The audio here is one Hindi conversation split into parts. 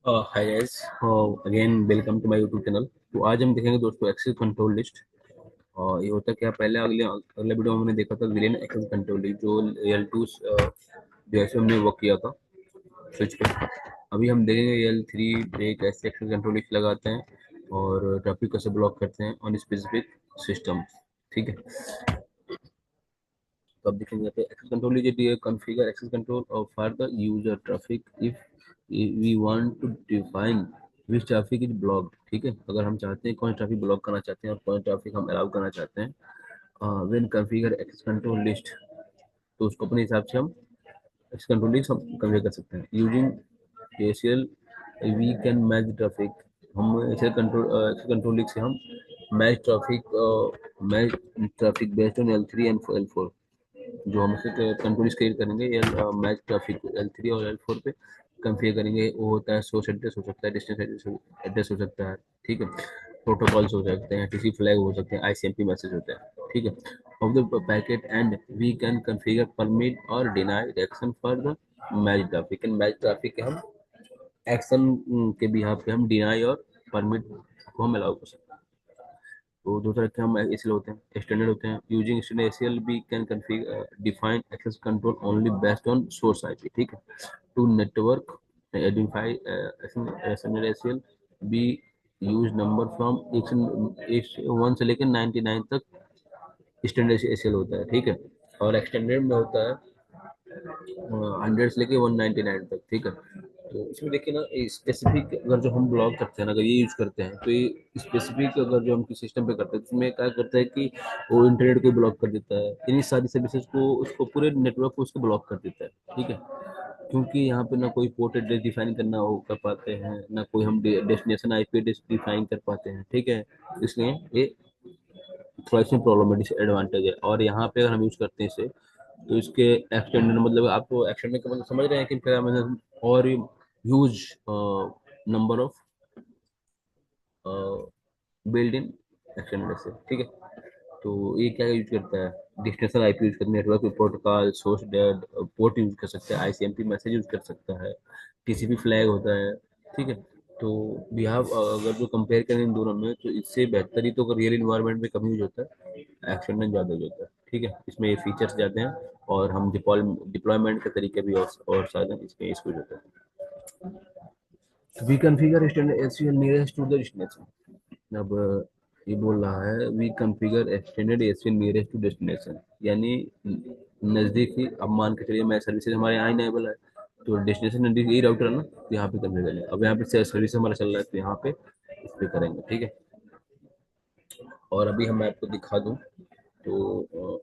Hi guys, again welcome to my YouTube channel. तो आज हम देखेंगे दोस्तों एक्सेस कंट्रोल लिस्ट। और ये होता क्या, पहले अगले अगले वीडियो में हमने देखा था विलेन एक्सेस कंट्रोल लिस्ट जो एल टू जैसे हमने वर्क किया था स्विच पे। अभी हम देखेंगे एल थ्री पे कैसे एक्सेस कंट्रोल लिस्ट लगाते हैं और ट्रैफिक कैसे ब्लॉक करते हैं ऑन स्पेसिफिक सिस्टम। ठीक है, तो अब देखेंगे यहाँ पे एक्सेस कंट्रोल लीजिए configure access control for the user traffic if we want to define which traffic is blocked. ठीक है, अगर हम चाहते हैं कौन ट्रैफिक ब्लॉक करना चाहते हैं और कौन ट्रैफिक हम अलाउ करना चाहते हैं when configure access control list, तो उसको अपने हिसाब से हम एक्सेस कंट्रोल लिस्ट हम कन्फिगर कर सकते हैं using ACL. We can match traffic, हम ACL control access control list से हम match traffic based on L three and L four. जो हम इसे कंट्रोल क्रिएट करेंगे या मैच ट्रैफिक एल थ्री और एल फोर पे कन्फिगर करेंगे। वो होता है सोर्स एड्रेस हो सकता है, डेस्टिनेशन एड्रेस हो सकता है। ठीक है, प्रोटोकॉल्स हो सकते हैं, टीसी फ्लैग हो सकते हैं, आईसीएमपी मैसेज होते हैं। ठीक है, of the packet and we can configure permit और deny action for the match traffic. And match traffic के हम एक्शन के बिहाफ पे हम डिनाई और परमिट को हम अलाउ कर सकते हैं। तो दो तरह के हम एसीएल होते हैं, स्टैंडर्ड होते हैं। Using standard ACL we can configure define access control only based on source IP. ठीक है, to network identify standard ACL we use number from one से लेकर 99 तक स्टैंडर्ड एसीएल होता है। ठीक है, और एक्सटेंडेड में होता है 100 से लेके 199 तक। ठीक है, तो इसमें देखिए ना, स्पेसिफिक अगर जो हम ब्लॉग करते हैं ना, अगर ये यूज करते हैं तो ये स्पेसिफिक अगर जो हम किसी सिस्टम पे करते हैं तो उसमें क्या करता है कि वो इंटरनेट को ब्लॉक कर देता है, यानी सारी सर्विसेज को, उसको पूरे नेटवर्क को उसको ब्लॉक कर देता है। ठीक है, क्योंकि यहाँ पे ना कोई पोर्ट एड्रेस डिफाइन करना हो कर पाते हैं, ना कोई हम डेस्टिनेशन आईपी एड्रेस डिफाइन कर पाते हैं। ठीक है, इसलिए ये थोड़ा इसमें प्रॉब्लम है, डिसएडवांटेज है। और यहाँ पे अगर हम यूज करते हैं इसे, तो इसके एक्सटेंडेड मतलब आपको एक्सटेंडेड का मतलब समझ रहे हैं कि फिर हमें और huge number of build in extended से। ठीक है, तो ये क्या यूज करता है, डिस्टेंशन आईपी यूज करता है, network protocol, source dead port use कर सकता है, आईसीएमपी मैसेज यूज कर सकता है, टीसीपी फ्लैग होता है। ठीक है, तो वी हैव अगर जो कंपेयर करें इन दोनों में, तो इससे बेहतर ही तो रियल इन्वायरमेंट में कम यूज होता है, एक्सटेंडेड ज़्यादा यूज होता है। ठीक है, इसमें ये फीचर्स ज़्यादा हैं और हम डिप्लॉयमेंट के तरीके भी और सारे इसमें यूज होते हैं। We configure extended ACL nearest to the destination. अब ये बोल रहा है we configure extended ACL nearest to destination, यानी नज़दीक ही। अब मान के चलिए मैं सर्विसेज हमारे यहाँ इनेबल है, तो डेस्टिनेशन नज़दीक यही राउटर है ना, तो यहाँ पे कन्फिगर करेंगे। अब यहाँ पे सर्विस हमारा चल रहा है तो यहाँ पे इस पे करेंगे। ठीक है, और अभी हम आपको दिखा दूँ तो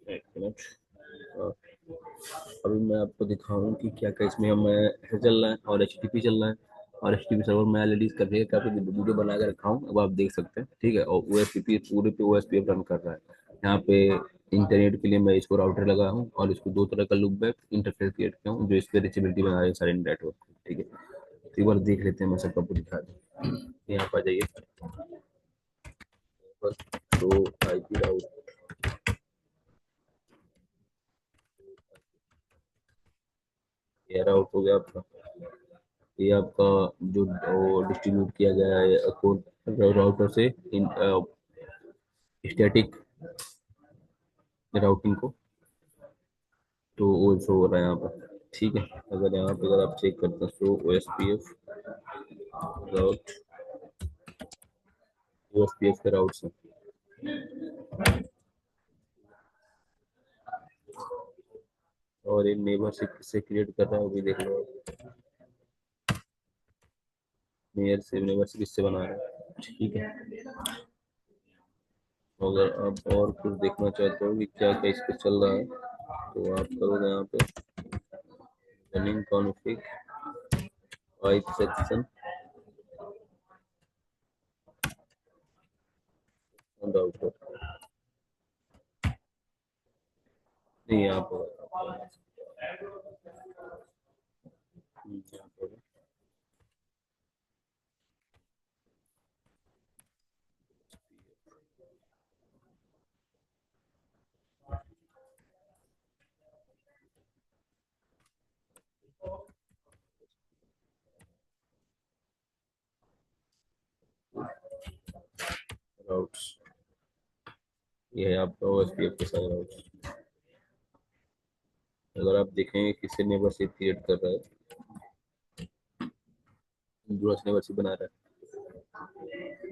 एक मिनट। अ, अभी मैं आपको दिखाऊं कि क्या क्या इसमें हम ऐसे चल रहा है और एचटीटीपी चल रहा है। और एचटीटीपी सर्वर मैं ऑलरेडी कर दिया, का वीडियो बना के रखा हूँ, अब आप देख सकते हैं। ठीक है, और ओएसपीपी पूरे पे ओएसपीएफ रन कर रहा है। यहाँ पे इंटरनेट के लिए मैं इसको राउटर लगा हूँ और इसको दो तरह का लूप बैक इंटरफेस क्रिएट किया हूँ जो इस पे रिचेबिलिटी बना रहे हैं सारे नेटवर्क। ठीक है, तो एक बार देख लेते हैं, मैं सबको आपको दिखा दूँ। यहाँ पर जाइए, बस तो आईपी राउट, ये राउट हो गया आपका। ये आपका जो डिस्ट्रीब्यूट किया गया है कोड राउटर से स्टैटिक राउटिंग को, तो वो शो हो रहा है यहाँ पर। ठीक है, अगर यहाँ पे अगर आप चेक करते हैं तो ओ एस पी एफ राउट, ओ एस पी एफ के राउट से, और ये नेबर से क्रिएट कर रहा है, वो भी देख लो। मेयर से नेबर से किससे बना रहा है। ठीक है, अगर आप और कुछ देखना चाहते हो कि क्या क्या इस पे चल रहा है, तो आप करोगे यहाँ पे running config pipe section router, नहीं यहाँ पर यहाँ पर राउट्स, ये है आपका OSPF के सारे राउट्स। अगर आप देखेंगे किससे नेबर से क्रिएट कर रहा है, दूरस्थ नेबर से बना रहा है,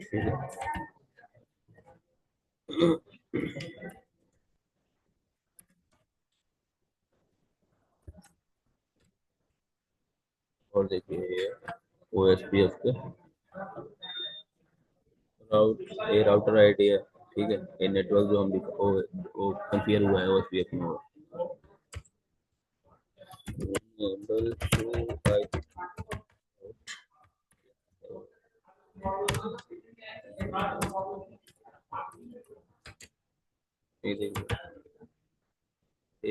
ठीक है। और देखिए OSPF के राउट, ये राउटर आईडी है, ठीक है। ये नेटवर्क जो हम वो कंपेयर हुआ है OSPF में हुआ। Enable to IP, ये देखिए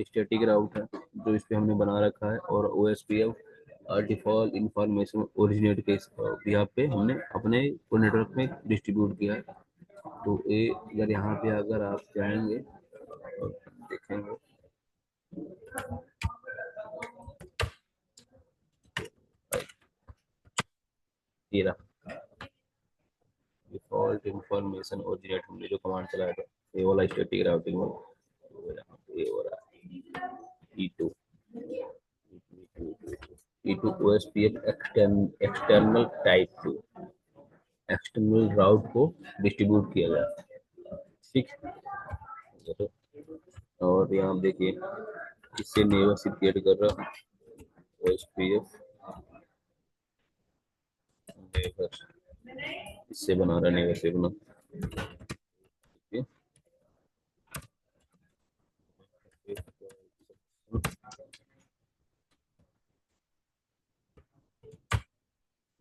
स्टैटिक राउट है जो इस पे हमने बना रखा है, और OSPF डिफॉल्ट इंफॉर्मेशन ओरिजिनेट के यहाँ पे हमने अपने पूरे नेटवर्क में डिस्ट्रीब्यूट किया है। तो ये अगर यहाँ पे अगर आप जाएंगे और देखेंगे, ये रहा डिफॉल्ट इंफॉर्मेशन ओरिजिनेट, हमने जो कमांड चलाया था ये वाला स्टैटिक राउटिंग में, तो यहाँ पे ये हो रहा है E2, E2 OSPF external type 2, external route को डिस्ट्रीब्यूट किया गया, ठीक है। और यहाँ देखिए इससे नेबर से क्रिएट कर रहा है OSPF नेबर, इससे बना रहा नेबर से बना, ठीक है।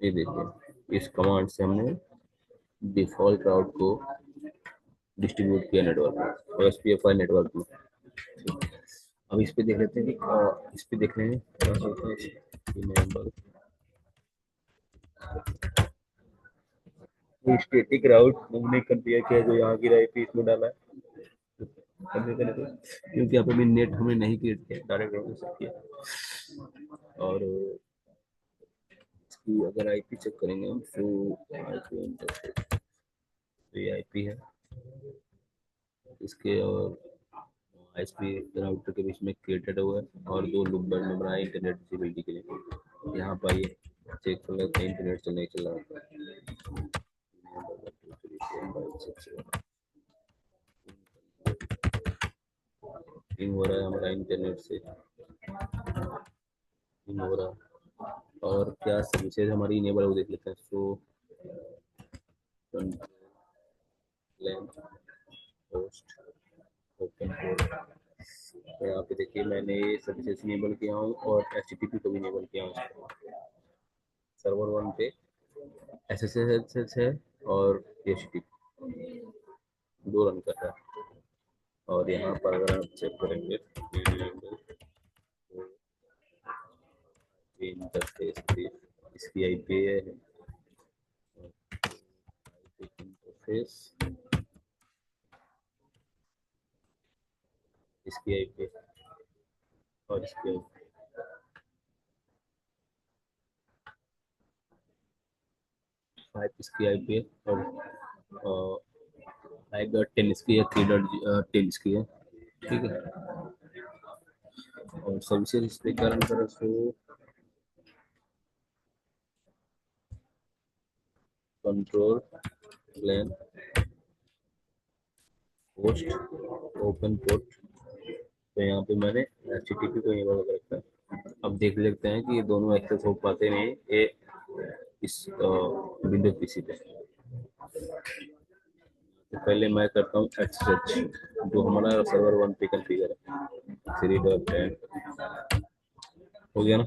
ये देखिए इस कमांड से हमने डिफॉल्ट राउट को डिस्ट्रीब्यूट किया नेटवर्क में, OSPF नेटवर्क में। अब इस पे देख लेते हैं कि इस पे देख रहे हैं क्या होता है। स्टैटिक राउट हमने कंपेयर किया जो यहाँ की आईपी इसमें डाला है, कंपेयर करें तो, क्योंकि यहाँ पे भी नेट हमने नहीं क्रिएट किया, डायरेक्ट राउट से किया। और इसकी अगर आईपी चेक करेंगे हम तो आईपी इंटरफेस, तो ये आईपी है इसके, और आईएसपी राउटर के बीच में क्रिएटेड हुआ है, और दो लूप में बनाए इंटरनेट विजिबिलिटी के लिए। यहाँ पर ये चेक कर लेते हैं इंटरनेट चल नहीं चल रहा है, पिंग हो रहा है हमारा इंटरनेट से, पिंग हो रहा है। और क्या सर्विसेज हमारी इनेबल हो देख लेते हैं। सो होस्ट ओपन पोर्ट, तो यहाँ पे देखिए मैंने ये सर्विसेज इनेबल किया हूँ और HTTP को भी इनेबल किया हूँ। सर्वर वन पे SSH है और HTTP दो रन कर रहा है। और यहाँ पर अगर आप चेक करेंगे इंटरफेस पे इसकी आईपी है इंटरफेस, इसकी आईपी और इसकी आईपी 5 इसकी आईपी है, और 5.10 इसकी है, 3.10 इसकी है, ठीक है। और सर्विसेज इस पे कारण करें तो control plane host open port, तो यहाँ पे मैंने HTTP को इनेबल कर रखा है। अब देख लेते हैं कि ये दोनों एक्सेस हो पाते नहीं ये इस विंडोज पीसी पे। तो पहले मैं करता हूँ SSH जो हमारा सर्वर वन पे कॉन्फ़िगर है, 3.10 हो गया ना,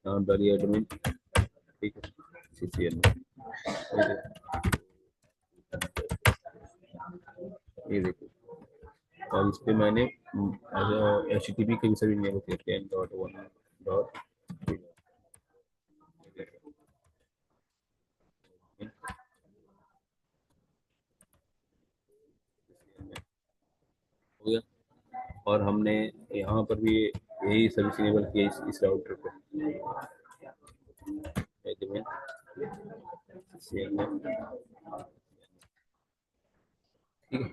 यहाँ डालिए एडमिन, ठीक है, CCN, ठीक है। ये देखिए और इस पे मैंने HTTP के भी सभी नियम थे 10.1 हो गया। और हमने यहाँ पर भी यही सर्विस इनेबल किया इस राउटर पे, एडमिन CCN ठीक है।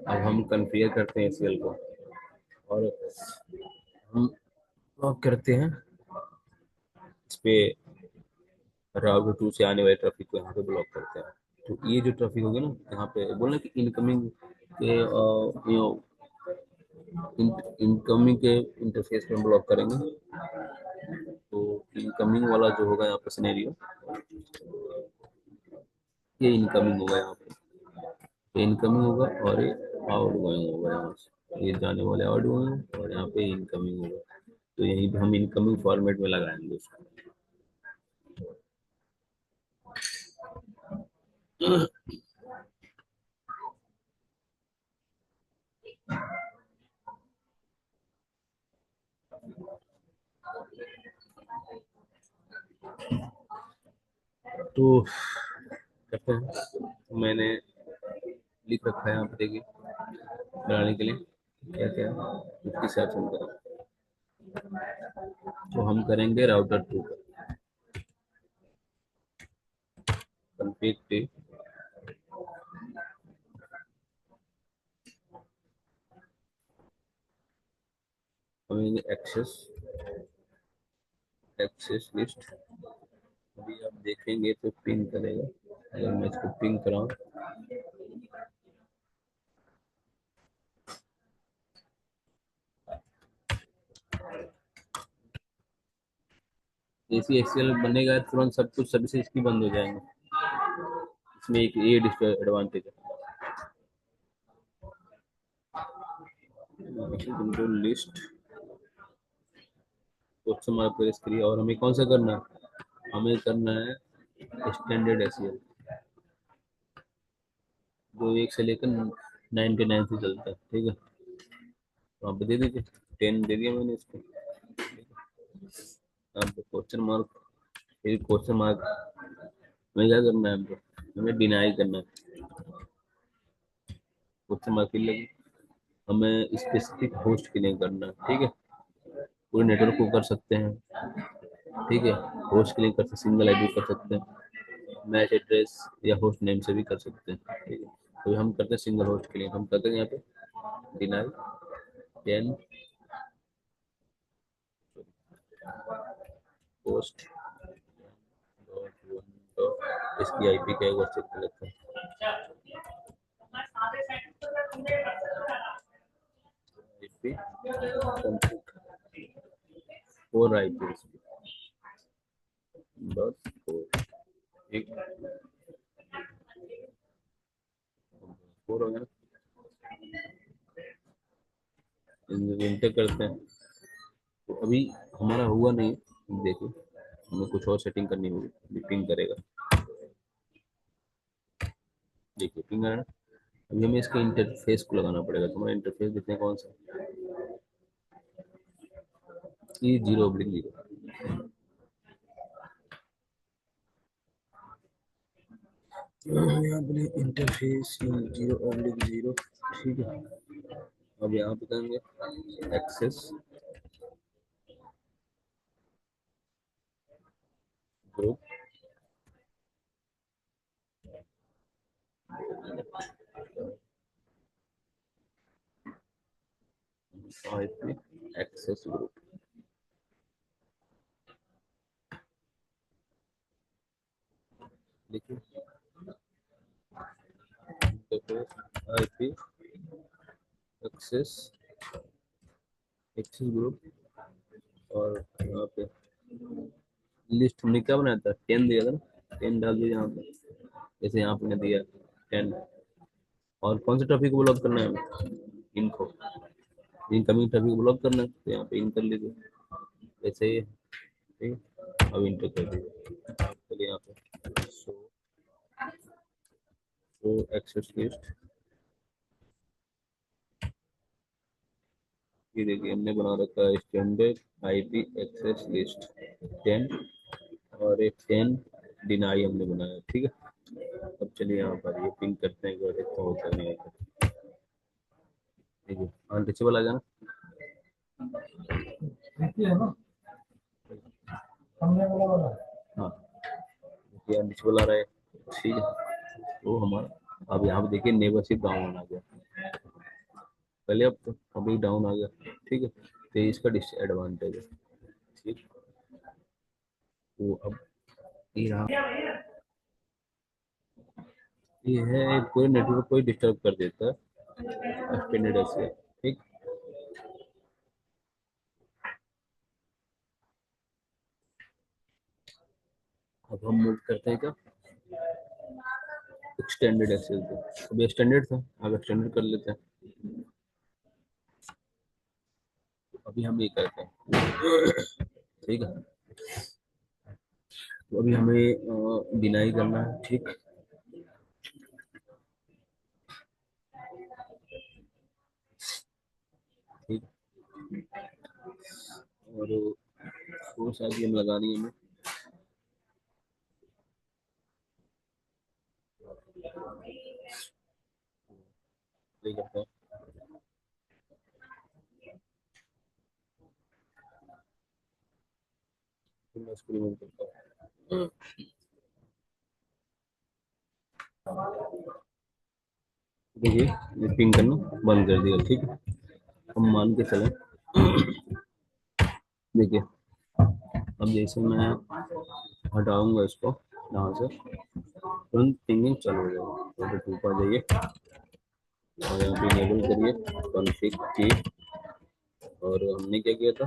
अब हम कन्फिगर करते हैं एसएल को, और हम लॉक करते हैं इस पे, राउटर 2 से आने वाले ट्रैफिक को यहाँ पे ब्लॉक करते हैं। तो ये जो ट्रैफिक होगी ना, यहाँ पे बोलना कि इनकमिंग के इनकमिंग के इंटरफेस पे हम ब्लॉक करेंगे। तो इनकमिंग वाला जो होगा यहाँ पे सिनेरियो, ये इनकमिंग होगा यहाँ पे, ये इनकमिंग होगा और ये आउट गोइंग होगा यहाँ से, ये जाने वाले आउट गोइंग, और यहाँ पे इनकमिंग होगा। तो यहीं पे हम इनकमिंग फॉर्मेट में लगाएंगे उसको। तो करते हैं, तो मैंने लिख रखा है यहाँ पे, देखिए बनाने के लिए क्या क्या किस हिसाब से हम करें। तो हम करेंगे राउटर 2 का कॉन्फ़िग टी, हमें एक्सेस एक्सेस लिस्ट। अभी आप देखेंगे तो पिंग करेगा, अगर मैं इसको पिंग कराऊँ, जैसे एक्सेल बनेगा तुरंत सब कुछ सर्विसेज इसकी बंद हो जाएंगे। इसमें एक ये एडवांटेज है। लिस्ट क्वेश्चन मार्क प्रेस करिए, और हमें कौन सा करना है, हमें करना है स्टैंडर्ड एसईएल, जो 1 से लेकर 99 से चलता है, ठीक है। तो आप दे दीजिए, 10 दे दिया मैंने इसको। आप क्वेश्चन मार्क, फिर क्वेश्चन मार्क में क्या करना है हमको, हमें डिनाई करना है। क्वेश्चन मार्क फिर लगी, हमें स्पेसिफिक होस्ट के लिए करना है, ठीक है। पूरे नेटवर्क को कर सकते हैं, ठीक है। होस्ट के लिए कर सकते, सिंगल आईपी कर सकते हैं, मैच एड्रेस या होस्ट नेम से भी कर सकते हैं, ठीक है। तो हम करते हैं सिंगल होस्ट के लिए, हम करते हैं यहाँ पे डिनाई 10 होस्ट इसकी आईपी क्या है वो चेक कर लेते हैं। आईपी फोर आईपी बस एक फोर हो गया, इंटर करते हैं। तो अभी हमारा हुआ नहीं, देखो हमें कुछ और सेटिंग करनी होगी, पिंग करेगा, देखिए पिंग है ना। अभी हमें इसके इंटरफेस को लगाना पड़ेगा। तुम्हारा इंटरफेस देखते हैं कौन सा, ये 0/0, यहाँ पे इंटरफेस 0/0, ठीक है। अब यहाँ पे करेंगे access group, IP access group, देखिए interface IP access access group, और यहाँ पे लिस्ट हमने क्या बनाया था, 10 दिया था ना, 10 डाल दिया यहाँ पे, जैसे यहाँ पे दिया 10। और कौन से टॉपिक को ब्लॉक करना है हमें, इनको, इनकमिंग टॉपिक को ब्लॉक करना है, तो यहाँ पे इन कर लीजिए जैसे ये, ठीक है। अब इंटर कर दीजिए, चलिए यहाँ पे शो एक्सेस लिस्ट, ये देखिए हमने बना रखा है स्टैंडर्ड आईपी एक्सेस लिस्ट 10, और एक 10 डिनाई हमने बनाया, ठीक है। अब चलिए यहाँ पर ये पिंग करते हैं, देखते हैं होता नहीं होता, ठीक है। अनरीचेबल आ जाना, हाँ ये अनरीचेबल आ रहा है, ठीक है। तो हमारा अब यहाँ पे देखिए नेबरशिप डाउन आ गया, पहले अब तो अभी डाउन आ गया, ठीक है, तो ये इसका डिसएडवांटेज है, ठीक। तो अब ये रहा, ये है पूरे नेटवर्क को ही डिस्टर्ब कर देता है एक्सटेंडेड ऐसे, ठीक। अब हम मूव करते हैं क्या एक्सटेंडेड एक्सेल पे, अभी एक्सटेंडेड था, अब एक्सटेंडेड कर लेते हैं। अभी हम ये करते हैं, ठीक है। तो अभी हमें डिनाई करना है, ठीक। ठीक। और सोर्स आईडी हम लगानी है हमें, ये करते हैं, फिर मैं इसको रिमूव करता हूँ। देखिए ये पिंग करना बंद कर दिया, ठीक है। हम मान के चलें, देखिए अब जैसे मैं हटाऊंगा इसको यहाँ से, तुरंत पिंगिंग चालू हो जाएगी, तो ऊपर जाइए और यहाँ पे इनेबल करिए कॉन्फ़िग की, और हमने क्या किया था,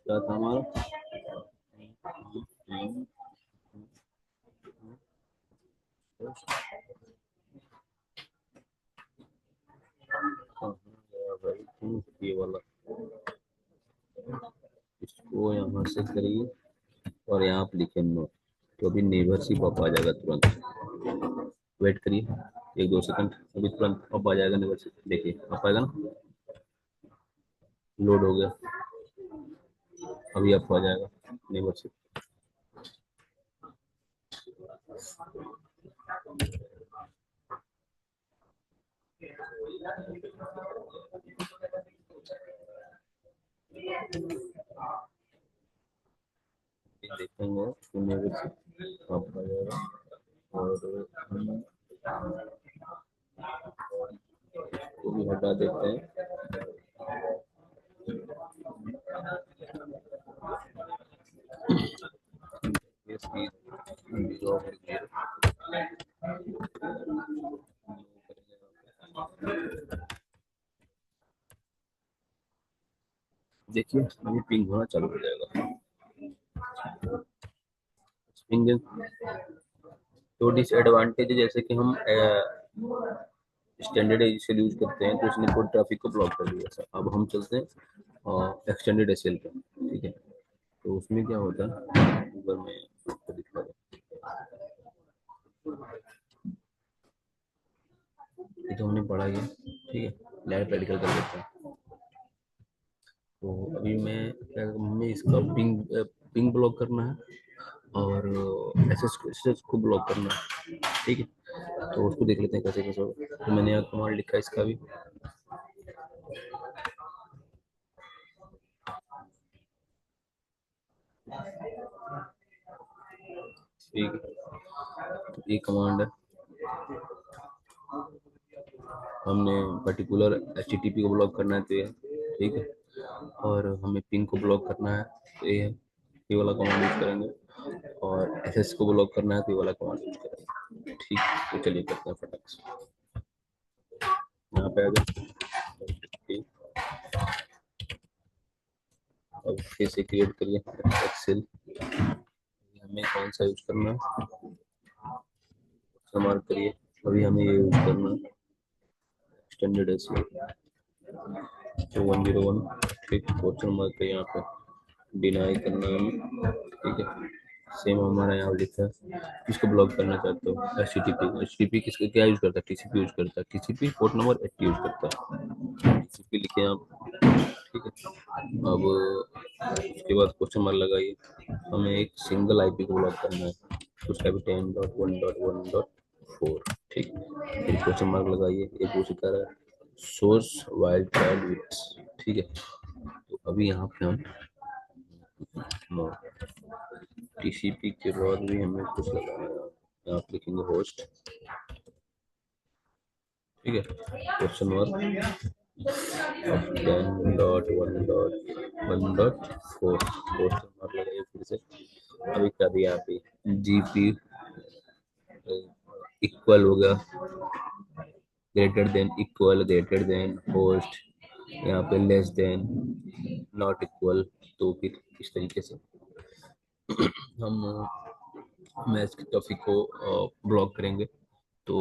क्या था हमारा, ये वाला, इसको यहाँ से करिए और यहाँ पे लिखे नो, तो अभी नेबरशिप अप आ जाएगा तुरंत, वेट करिए 1-2 सेकंड, अभी तुरंत अप आ जाएगा नेबरशिप, देखिए अप आएगा ना, लोड हो गया, अभी अप आ जाएगा नेबरशिप। देखेंगे तो नेबरशिप अप आ जाएगा, और हम को भी हटा देते हैं, इसकी ड्रॉ करके देखिए अभी पिंग होना चालू हो जाएगा, पिंग। तो डिसएडवांटेज जैसे कि हम स्टैंडर्ड एसएल यूज करते हैं तो उसने पूरे ट्रैफिक को ब्लॉक कर दिया सर। अब हम चलते हैं एक्सटेंडेड एसएल पे, ठीक है। तो उसमें क्या होता है, ऊपर में आपको दिखा रहा हूं। ये तो हमने पढ़ा ही है, ठीक है, डायरेक्ट प्रैक्टिकल कर लेते हैं। तो अभी मैं क्या, हमें इसका पिंग ब्लॉक करना है और एसएस को ब्लॉक करना है, ठीक है। तो उसको देख लेते हैं कैसे कैसे होगा। तो मैंने यहाँ कमांड लिखा है इसका भी, ठीक है। तो ये कमांड है, हमने पर्टिकुलर एचटीटीपी को ब्लॉक करना है तो ये, ठीक है। और हमें पिंग को ब्लॉक करना है तो ये है, ये वाला कमांड यूज करेंगे। और एसएस को ब्लॉक करना है तो ये वाला कमांड यूज करेंगे, ठीक। तो चलिए करते हैं फटाक से, यहाँ पे आ गए, ठीक। अब फिर से क्रिएट करिए एक्सेल, हमें कौन सा यूज करना है, इस्तेमाल करिए। अभी हमें ये यूज करना है स्टैंडर्ड एसएल, तो 101, ठीक। क्वेश्चन मार्क पे यहाँ पे डिनाई करना है हमें, ठीक है। सेम हमारा यहाँ लिखा है, किसको ब्लॉक करना चाहते हो, एच टी पी किसका क्या यूज करता है, टीसीपी यूज करता है, टीसीपी पोर्ट नंबर 80 यूज करता है, टीसीपी लिखे आप, ठीक है। अब उसके बाद क्वेश्चन मार्क लगाइए, हमें एक सिंगल आईपी को ब्लॉक करना है, उसका भी 10.1.1.4, ठीक। फिर क्वेश्चन मार्क लगाइए, ये पूछ रहा है सोर्स वाइल्ड चाइल्ड विट्स, ठीक है। तो अभी यहाँ पे हम टीसीपी के बाद भी हमें कुछ लगाना है, यहाँ पे लिखेंगे होस्ट, ठीक है, क्वेश्चन मार्क 10.1.1.4 क्वेश्चन मार्क लगाइए फिर से। अभी क्या दिया यहाँ पे, जीपी इक्वल हो गया, greater than, equal, greater than, post, यहाँ पे लेस देन, नॉट इक्वल। तो फिर इस तरीके से हम मैच के टॉपिक को ब्लॉक करेंगे। तो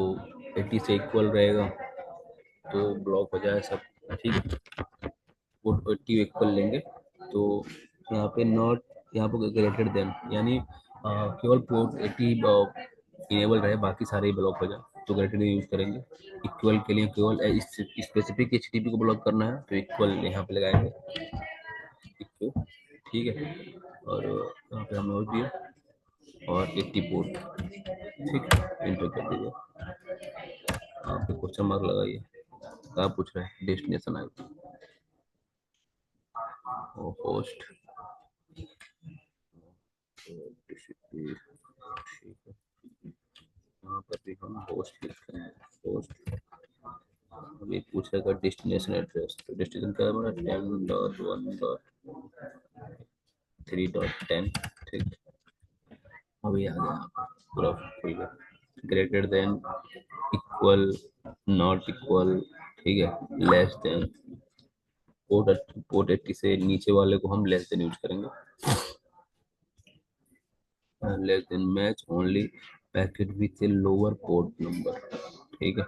80 से इक्वल रहेगा तो ब्लॉक हो जाए सब, ठीक है। पोर्ट 80 इक्वल लेंगे तो यहाँ पे नॉट, यहाँ पे ग्रेटर देन, यानी केवल पोर्ट 80 इनेबल रहे, बाकी सारे ब्लॉक हो जाए तो ग्रेटर देन यूज करेंगे। इक्वल के लिए केवल स्पेसिफिक एचटीटीपी को ब्लॉक करना है तो इक्वल यहाँ पे लगाएंगे, इक्वल, ठीक है। और यहाँ पे हमने और दिया और 80 पोर्ट, ठीक है, इंटर कर दीजिए। यहाँ पे क्वेश्चन मार्क लगाइए, क्या पूछ रहे हैं, डेस्टिनेशन आई होस्ट, यहाँ पर भी हम होस्ट लिखते हैं, होस्ट। अभी पूछेगा डेस्टिनेशन एड्रेस, तो डेस्टिनेशन का हमारा 10.1.3.10, ठीक। अभी आ गया पूरा खुल गया, greater than, equal, not equal, ठीक है, लेस देन। पोर्ट 80 से नीचे वाले को हम लेस देन यूज करेंगे, less than match only packet with a lower port number, ठीक है।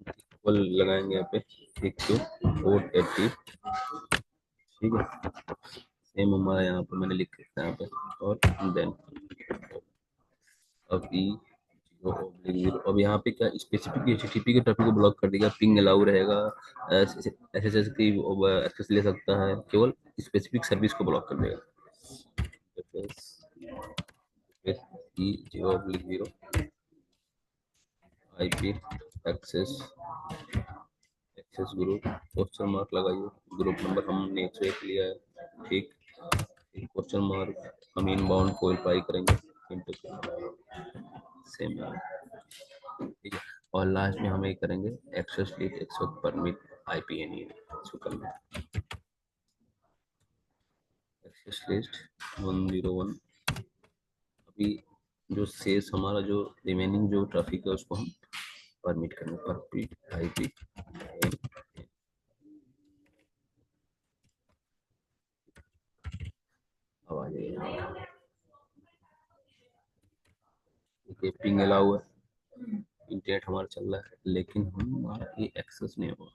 इक्वल लगाएंगे यहाँ पे, इक्वल पोर्ट 80, ठीक है। सेम हमारा यहाँ पे मैंने लिख रखा है यहाँ पे, और देन अभी अब यहाँ पे क्या स्पेसिफिक एचटीटीपी के टॉपिक को ब्लॉक कर देगा, पिंग अलाउ रहेगा, एसएसएस की एक्सेस ले सकता है, केवल स्पेसिफिक सर्विस को ब्लॉक कर देगा। E 0/0 IP access, access group, question mark लगाइए, ग्रुप नंबर हमने 101 लिया है, ठीक। क्वेश्चन मार्क, हम इन बाउंड को वेरीफाई करेंगे, सेम, ठीक है। और लास्ट में हम ये करेंगे access list, access permit, IP any इसको करना है। एक्सेस लिस्ट 101, अभी जो शेष हमारा जो रिमेनिंग जो ट्रैफिक है उसको हम परमिट करेंगे, परमिट आईपी। अब आ जाइए, पिंग अलाउ है, इंटरनेट हमारा चल रहा है, लेकिन हमारा ये एक्सेस नहीं होगा।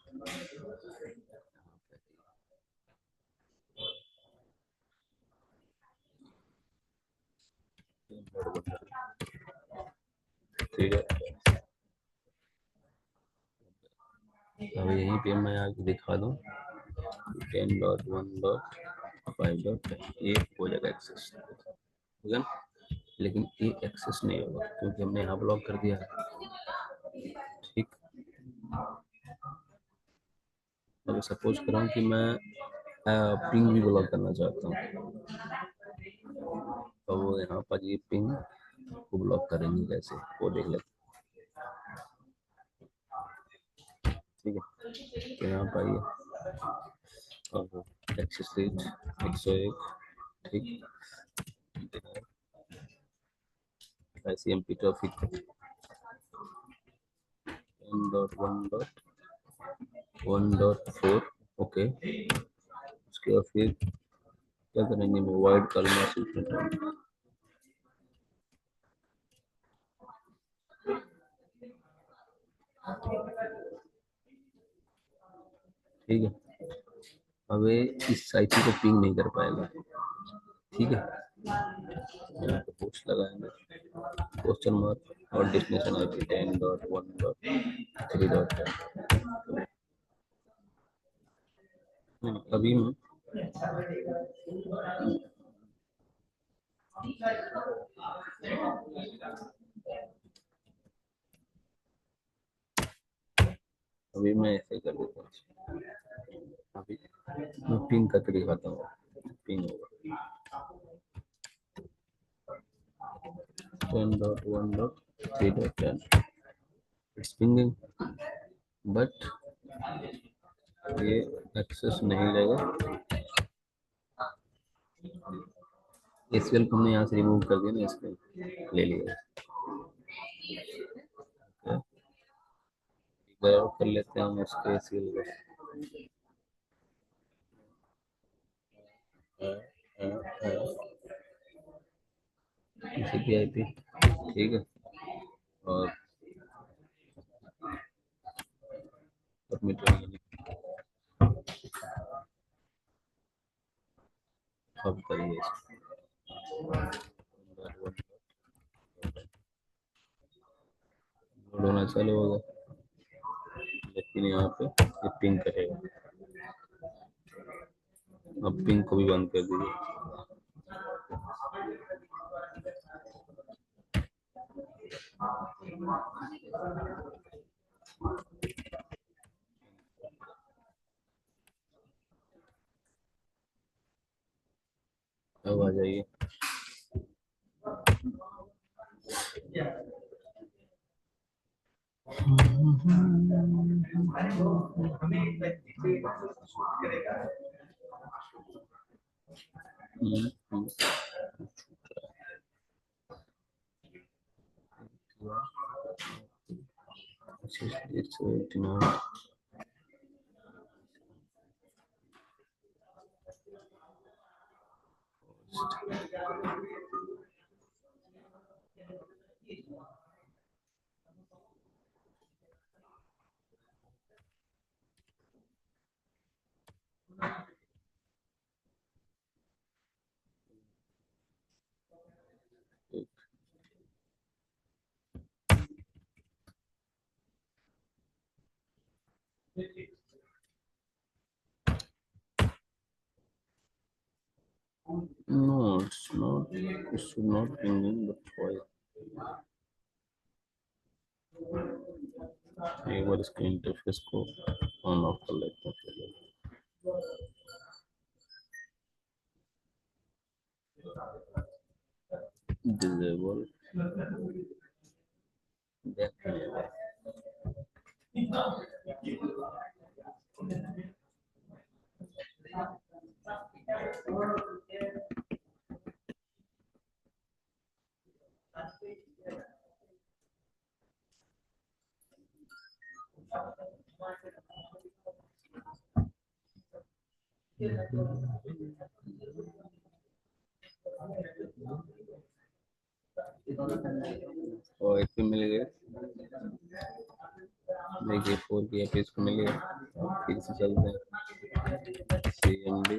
ठीक है, अब यहीं पे मैं आगे दिखा दूँ 10.1.5. ये हो जाएगा एक्सेस, ठीक है। लेकिन ये एक्सेस नहीं होगा क्योंकि हमने यहाँ ब्लॉक कर दिया है, ठीक। अगर सपोज करूँ कि मैं पिंग भी ब्लॉक करना चाहता हूँ तो वो यहाँ पर ये पिंग को ब्लॉक करेंगे कैसे वो देख लेते हैं, ठीक है। तो यहाँ पर ये और एक्सेस रेट 101, ठीक। ICMP traffic 10.1.1.4, okay. उसके बाद फिर क्या करेंगे, मैं वाइड कलमा सीक्वेंस, ठीक है। अब ये इस आईपी को पिंग नहीं कर पाएगा, ठीक है। यहाँ पे पोस्ट लगाएंगे, क्वेश्चन मार्क और डेस्टिनेशन आईपी 10.1.3.10। अभी मैं अभी मैं ऐसे कर देता हूँ, अभी मैं पिंग करके दिखाता हूँ, पिंग होगा। 10.1.3.10 इट्स पिंगिंग, बट ये एक्सेस नहीं लेगा। एसक्यूएल को हमने यहाँ से रिमूव कर दिया ना, एसक्यूएल ले लिया। एक बार और कर लेते हैं हम उसके एसक्यूएल को। TCP IP, ठीक है, और सबमिट अब करिए लोड होना चालू होगा, लेकिन यहाँ पे ये पिंग करेगा। अब पिंग को भी बंद कर दीजिए। अब आ जाइए। It's 89. No, it's not. It should not ping in, but why? एक बार इसके इंटरफेस को ऑन ऑफ कर लेते हैं। डिसेबल और एक मिल गए, देखिए 4 की एफ इसको मिल गया। फिर से चलते हैं CMD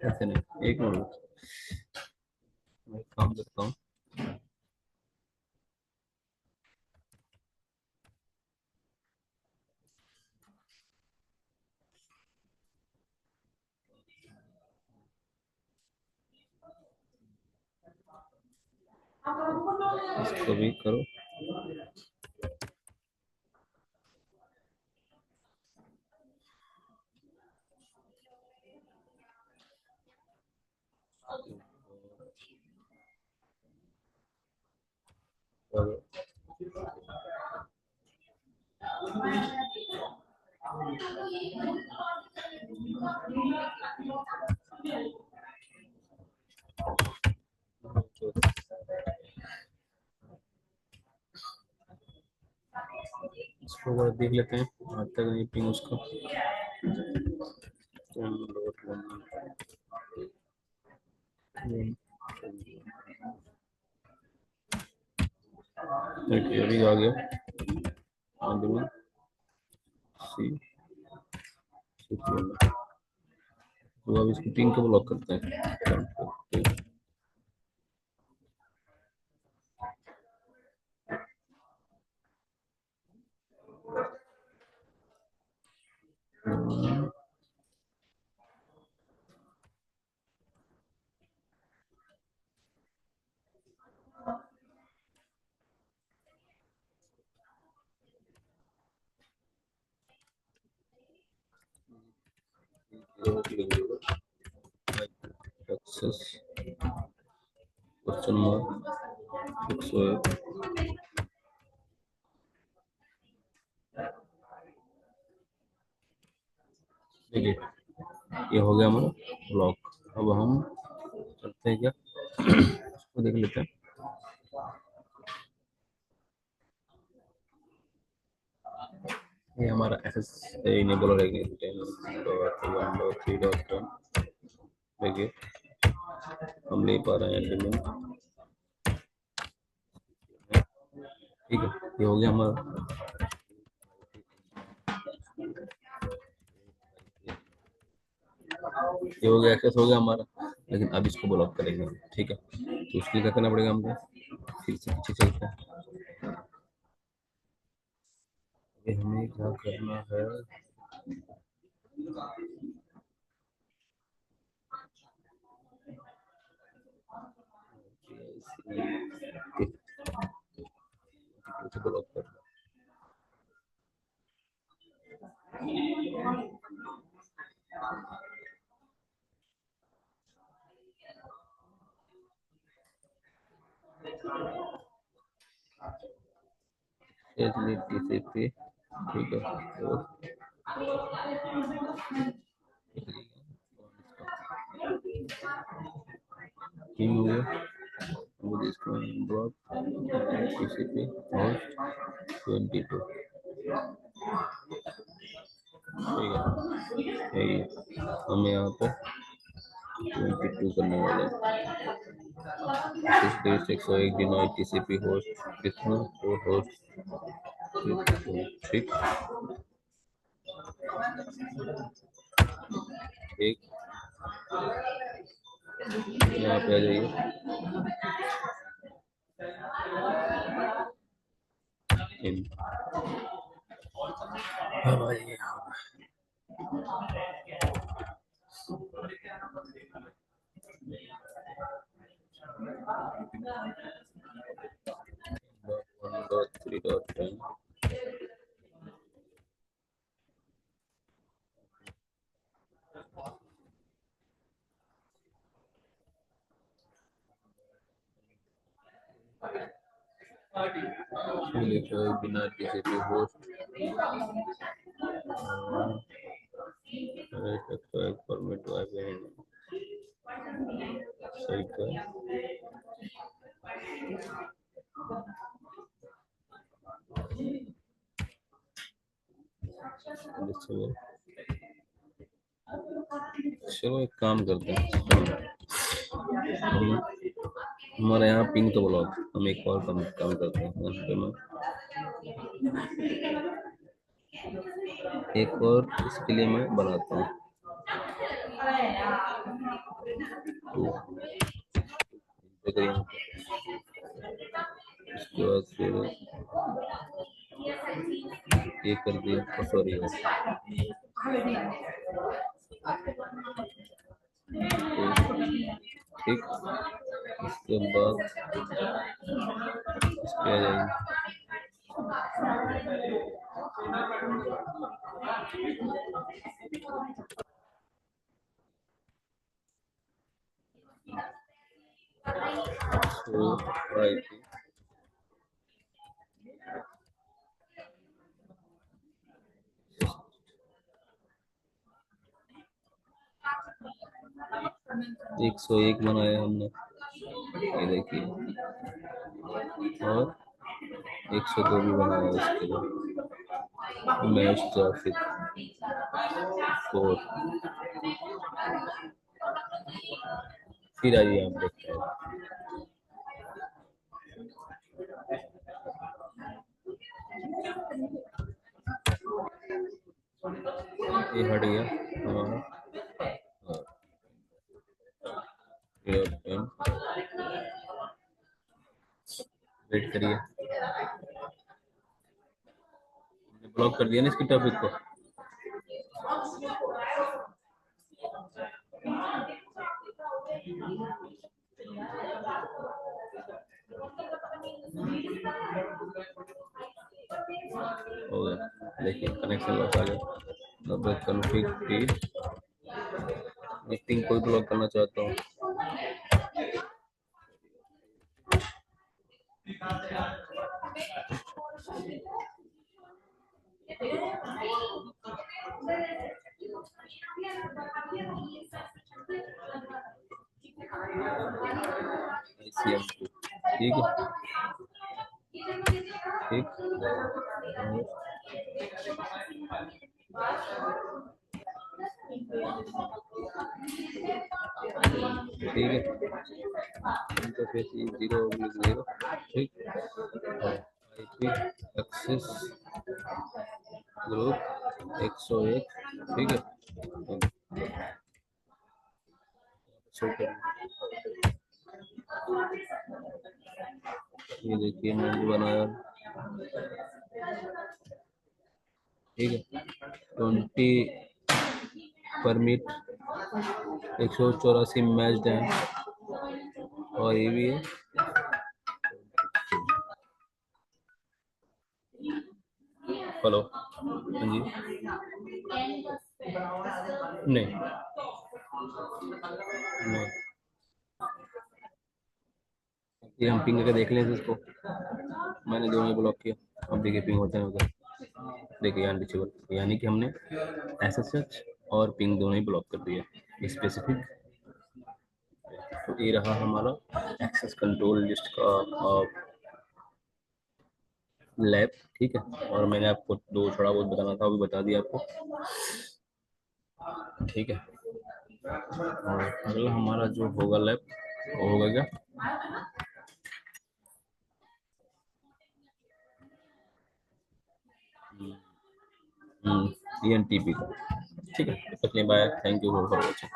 ऐसे नहीं, एक मिनट मैं काम करता हूँ। इसको भी करो। और इसको बार देख लेते हैं, आज तक नहीं पिंग उसको। अभी आ गया आदमी सी तो अब इसको पिंग को ब्लॉक करते हैं। Success question mark 101। देखिए ये हो गया हमारा ब्लॉक। अब हम करते हैं क्या, इसको देख लेते हैं। ये हमारा एस इनेबल रहेगी 10.1.3.10। देखिए हम ले पा रहे हैं एलिमेंट, ठीक है। ये हो गया हमारा, ये हो गया, एक्सेस हो गया हमारा। लेकिन अब इसको ब्लॉक करेंगे, ठीक है। तो उसके लिए क्या करना पड़ेगा हमको, फिर से पीछे चलते हैं। ये हमें क्या करना है, ब्लॉक करना है टीसीपी, ठीक है। तो ठीक हो गया, मुझे इसको ब्लॉक टीसीपी होस्ट 22, ठीक है। यही हमें यहाँ पे 22 करने वाले हैं। 101 डिनाई टीसीपी होस्ट कितना, तो होस्ट 22, ठीक। एक यहाँ पे आ जाइए, अब आइए यहाँ 1.3.10। बिना टीसीपी होस्ट फॉर्मेट सही का चलो एक काम करते हैं, हमारे यहाँ पिंग तो ब्लॉक, हम एक और काम करते हैं यहाँ पे। मैं एक और इसके लिए मैं बनाता हूँ, इसके बाद फिर ये कर दिया, सॉरी ठीक। इसके बाद इस पे आ जाएंगे, तो एक सौ एक बनाया हमने, ये देखिए, और 102 भी बनाया इसके लिए। मैच ट्रैफिक 4, फिर आइए आप देखते हैं। ये हट गया हमारा, वेट करिए, ब्लॉक कर दिया ना इसकी टॉपिक को। हो गया, देखिए कनेक्शन लॉस आ गया। अब कॉन्फ़िग टी पिंग को ब्लॉक करना चाहता हूँ। ठीक है, ठीक, ठीक है, इंटरफेस जीरो जीरो, ठीक, आईपी एक्सेस ग्रुप 101, ठीक है, ये देखिए मैंने बनाया, ठीक है, 20 परमिट 184 मैच हैं, और ये भी है। हेलो, हाँ जी, नहीं नहीं, ये हम पिंग करके देख लें इसको। मैंने दोनों ब्लॉक किया, अब देखिए पिंग होता है उधर, देखिए अनरीचेबल, यानी कि हमने एसएसएच और पिंग दोनों ही ब्लॉक कर दिया स्पेसिफिक। तो ये रहा हमारा एक्सेस कंट्रोल लिस्ट का लैब, ठीक है। और मैंने आपको दो थोड़ा बहुत बताना था, वो भी बता दिया आपको, ठीक है। और अगला हमारा जो होगा लैब, वो होगा क्या, ENTP का, ठीक है। Bye, thank you for watching.